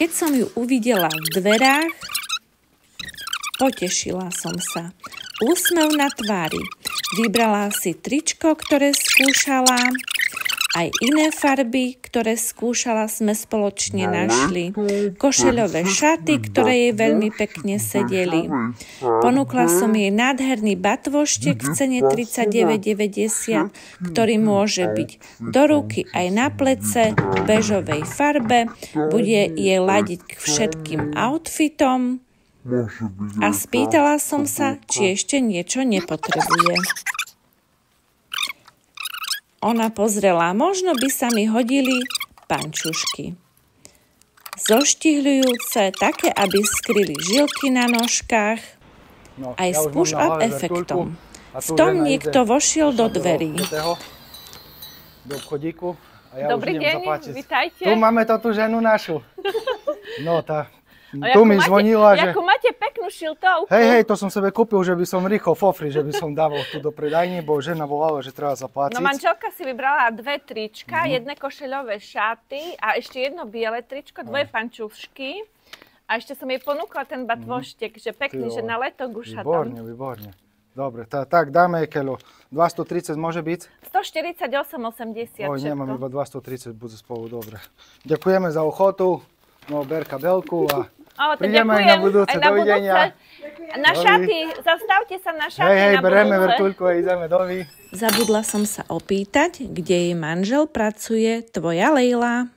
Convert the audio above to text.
Keď som ju uvidela v dverách, potešila som sa. Úsmev na tvári. Vybrala si tričko, ktoré skúšala. Aj iné farby, ktoré skúšala, sme spoločne našli. Košeľové šaty, ktoré jej veľmi pekne sedeli. Ponúkla som jej nádherný batvoštek v cene 39,90, ktorý môže byť do ruky aj na plece v bežovej farbe. Bude jej ladiť k všetkým outfitom. A spýtala som sa, či ešte niečo nepotrebuje. Ona pozrela, možno by sa mi hodili pančušky. Zoštihľujúce, také, aby skryli žilky na nožkách, aj s push-up efektom. V tom niekto vošiel do dverí. Do obchodíku. A ja Dobrý deň, vitajte. Tu máme tú ženu našu. No, tu mi zvonila, že... Ako máte peknú šiltovku. Hej, to som sebe kúpil, že by som rýchlo fofri, že by som dával tu do predajní, bo žena volala, že treba zaplatiť. No manželka si vybrala 2 trička, jedné košeľové šaty a ešte jedno biele tričko, 2 pančušky. A ešte som jej ponúkla ten batvoštek, že pekný, že na leto gušatom. Výborne. Dobre, tak dáme keľo. 230 môže byť? 148,80 všetko. Nemám iba 230, bude spolu, dobre. Ďakujeme za ochotu. No, ber kabelku a prídeme aj na budúce. Dovidenia. Na šaty, zastavte sa na šaty hej, na budúce. bereme vrtuľku a ideme dovi. Zabudla som sa opýtať, kde jej manžel pracuje, tvoja Lejla.